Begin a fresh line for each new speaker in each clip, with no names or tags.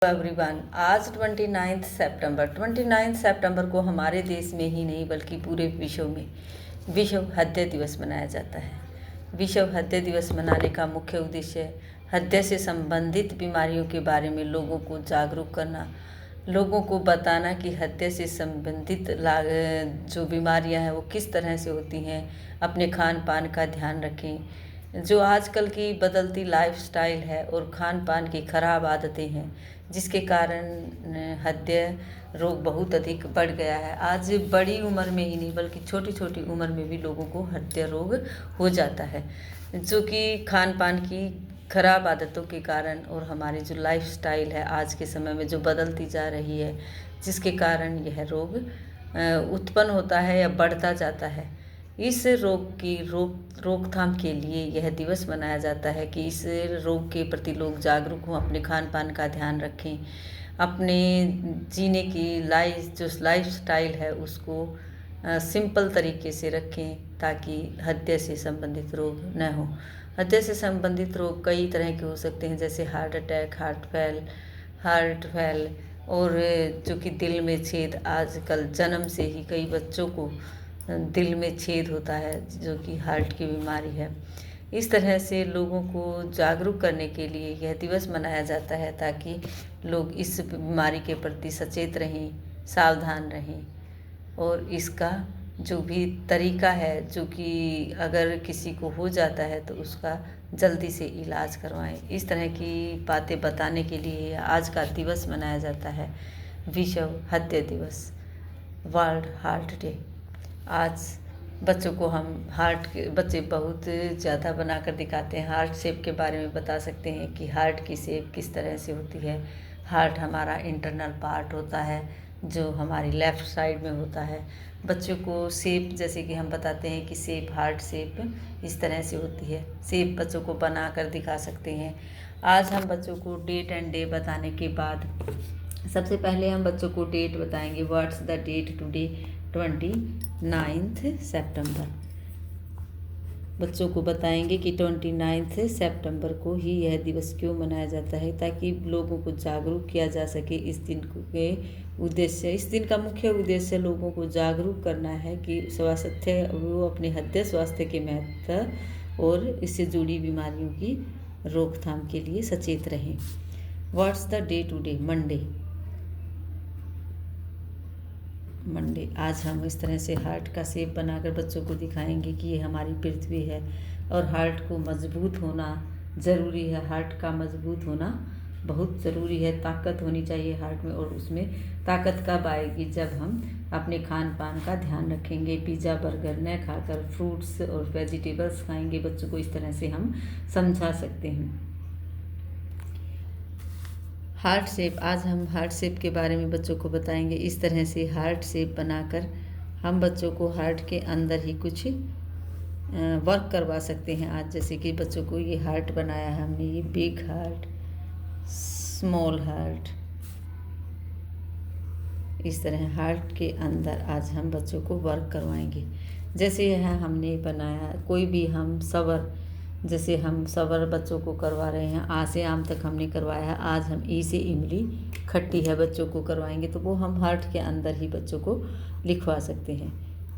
Everyone, आज 29 सितंबर को हमारे देश में ही नहीं बल्कि पूरे विश्व में विश्व हृदय दिवस मनाया जाता है। विश्व हृदय दिवस मनाने का मुख्य उद्देश्य हृदय से संबंधित बीमारियों के बारे में लोगों को जागरूक करना, लोगों को बताना कि हृदय से संबंधित जो बीमारियां हैं वो किस तरह से होती हैं। अपने खान पान का ध्यान रखें। जो आजकल की बदलती लाइफस्टाइल है और खान पान की खराब आदतें हैं, जिसके कारण हृदय रोग बहुत अधिक बढ़ गया है। आज बड़ी उम्र में ही नहीं बल्कि छोटी छोटी उम्र में भी लोगों को हृदय रोग हो जाता है, जो कि खान पान की खराब आदतों के कारण और हमारी जो लाइफस्टाइल है आज के समय में जो बदलती जा रही है, जिसके कारण यह रोग उत्पन्न होता है या बढ़ता जाता है। इस रोग की रोकथाम के लिए यह दिवस मनाया जाता है कि इस रोग के प्रति लोग जागरूक हों, अपने खान पान का ध्यान रखें, अपने जीने की लाइफ स्टाइल है उसको सिंपल तरीके से रखें ताकि हृदय से संबंधित रोग न हो। हृदय से संबंधित रोग कई तरह के हो सकते हैं, जैसे हार्ट अटैक, हार्ट फेल और जो कि दिल में छेद। आजकल जन्म से ही कई बच्चों को दिल में छेद होता है, जो कि हार्ट की बीमारी है। इस तरह से लोगों को जागरूक करने के लिए यह दिवस मनाया जाता है ताकि लोग इस बीमारी के प्रति सचेत रहें, सावधान रहें और इसका जो भी तरीका है, जो कि अगर किसी को हो जाता है तो उसका जल्दी से इलाज करवाएं। इस तरह की बातें बताने के लिए आज का दिवस मनाया जाता है, विश्व हृदय दिवस, वर्ल्ड हार्ट डे। आज बच्चों को हम बच्चे बहुत ज़्यादा बनाकर दिखाते हैं। हार्ट शेप के बारे में बता सकते हैं कि हार्ट की शेप किस तरह से होती है। हार्ट हमारा इंटरनल पार्ट होता है जो हमारी लेफ़्ट साइड में होता है। बच्चों को शेप जैसे कि हम बताते हैं कि हार्ट शेप इस तरह से होती है। शेप बच्चों को बनाकर दिखा सकते हैं। आज हम बच्चों को डेट एंड डे बताने के बाद सबसे पहले हम बच्चों को डेट बताएंगे। What's the date today? 29 September. बच्चों को बताएंगे कि 29 सितंबर को ही यह दिवस क्यों मनाया जाता है, ताकि लोगों को जागरूक किया जा सके। इस दिन इस दिन का मुख्य उद्देश्य लोगों को जागरूक करना है कि वो अपने हृदय स्वास्थ्य के महत्व और इससे जुड़ी बीमारियों की रोकथाम के लिए सचेत रहें। What's the day today? Monday. आज हम इस तरह से हार्ट का शेप बनाकर बच्चों को दिखाएंगे कि ये हमारी पृथ्वी है और हार्ट को मजबूत होना ज़रूरी है। हार्ट का मजबूत होना बहुत ज़रूरी है। ताकत होनी चाहिए हार्ट में, और उसमें ताकत कब आएगी? जब हम अपने खान पान का ध्यान रखेंगे। पिज़्ज़ा बर्गर न खाकर फ्रूट्स और वेजिटेबल्स खाएंगे। बच्चों को इस तरह से हम समझा सकते हैं। Heart shape. आज हम हार्ट शेप के बारे में बच्चों को बताएंगे। इस तरह से हार्ट शेप बनाकर हम बच्चों को हार्ट के अंदर ही कुछ वर्क करवा सकते हैं। आज जैसे कि बच्चों को ये हार्ट बनाया है हमने, ये बिग हार्ट, स्मॉल हार्ट, इस तरह हार्ट के अंदर आज हम बच्चों को वर्क करवाएंगे। जैसे यह हमने बनाया कोई भी हम जैसे हम सवर बच्चों को करवा रहे हैं। आ से आम तक हमने करवाया है। आज हम ई से इमली खट्टी है बच्चों को करवाएंगे, तो वो हम हार्ट के अंदर ही बच्चों को लिखवा सकते हैं।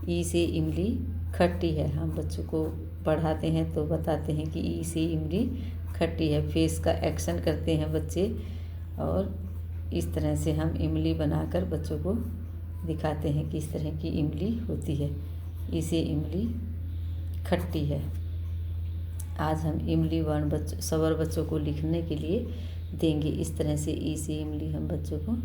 ई से इमली खट्टी है, हम बच्चों को पढ़ाते हैं तो बताते हैं कि ई से इमली खट्टी है। फेस का एक्शन करते हैं बच्चे, और इस तरह से हम इमली बनाकर बच्चों को दिखाते हैं कि इस तरह की इमली होती है। ई से इमली खट्टी है। आज हम इमली सवर बच्चों को लिखने के लिए देंगे। इस तरह से ई से इमली हम बच्चों को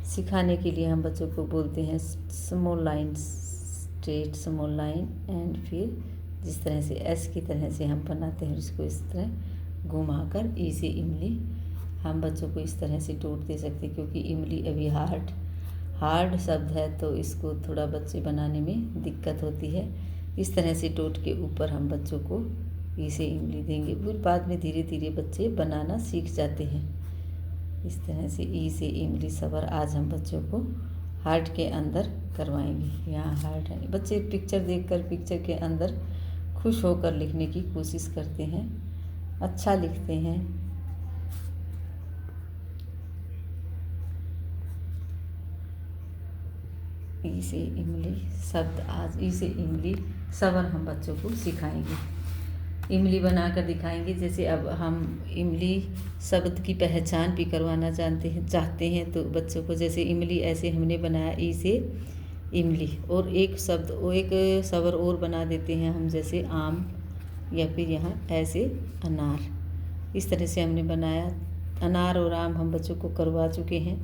सिखाने के लिए हम बच्चों को बोलते हैं small line, straight small line, and फिर जिस तरह से एस की तरह से हम बनाते हैं उसको इस तरह घुमाकर ई से इमली हम बच्चों को इस तरह से डोट दे सकते हैं, क्योंकि इमली अभी हार्ड शब्द है तो इसको थोड़ा बच्चे बनाने में दिक्कत होती है। इस तरह से डोट के ऊपर हम बच्चों को ई से इमली देंगे। फिर बाद में धीरे धीरे बच्चे बनाना सीख जाते हैं। इस तरह से ई से इमली सवर आज हम बच्चों को हार्ट के अंदर करवाएंगे। यहाँ हार्ट है। बच्चे पिक्चर देखकर पिक्चर के अंदर खुश होकर लिखने की कोशिश करते हैं, अच्छा लिखते हैं। ई से इमली शब्द, आज ई से इमली सवर हम बच्चों को सिखाएंगे, इमली बनाकर दिखाएंगे। जैसे अब हम इमली शब्द की पहचान भी करवाना चाहते हैं तो बच्चों को, जैसे इमली ऐसे हमने बनाया ई से इमली, और एक शब्द और एक सवर और बना देते हैं हम, जैसे आम, या फिर यहाँ ऐसे अनार। इस तरह से हमने बनाया, अनार और आम हम बच्चों को करवा चुके हैं।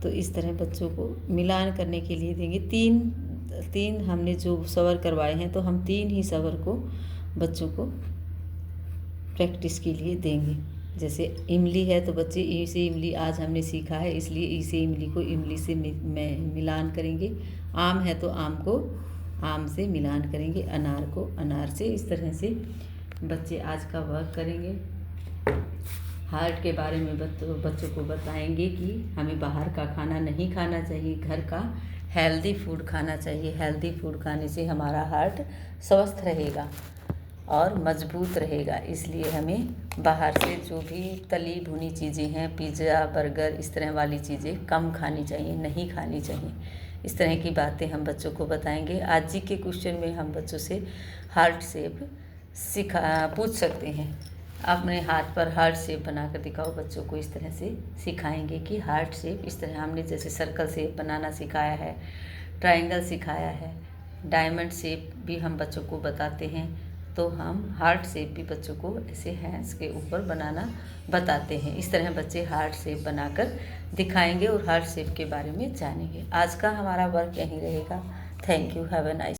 तो इस तरह बच्चों को मिलान करने के लिए देंगे। तीन हमने जो सवर करवाए हैं तो हम 3 ही सवर को बच्चों को प्रैक्टिस के लिए देंगे। जैसे इमली है तो बच्चे ई से इमली आज हमने सीखा है, इसलिए ई से इमली को इमली से मिलान करेंगे। आम है तो आम को आम से मिलान करेंगे, अनार को अनार से। इस तरह से बच्चे आज का वर्क करेंगे। हार्ट के बारे में बच्चों को बताएंगे कि हमें बाहर का खाना नहीं खाना चाहिए, घर का हेल्दी फूड खाना चाहिए। हेल्दी फूड खाने से हमारा हार्ट स्वस्थ रहेगा और मजबूत रहेगा। इसलिए हमें बाहर से जो भी तली भुनी चीज़ें हैं, पिज़्ज़ा, बर्गर, इस तरह वाली चीज़ें कम खानी चाहिए, नहीं खानी चाहिए। इस तरह की बातें हम बच्चों को बताएंगे। आज जी के क्वेश्चन में हम बच्चों से हार्ट शेप पूछ सकते हैं। अपने हाथ पर हार्ट शेप बनाकर दिखाओ। बच्चों को इस तरह से सिखाएंगे कि हार्ट शेप इस तरह हमने जैसे सर्कल शेप बनाना सिखाया है, ट्रायंगल सिखाया है, डायमंड शेप भी हम बच्चों को बताते हैं। तो हम हार्ट शेप भी बच्चों को ऐसे हैंड्स के ऊपर बनाना बताते हैं। इस तरह बच्चे हार्ट शेप बनाकर दिखाएंगे और हार्ट शेप के बारे में जानेंगे। आज का हमारा वर्क यहीं रहेगा। Thank you, have a nice.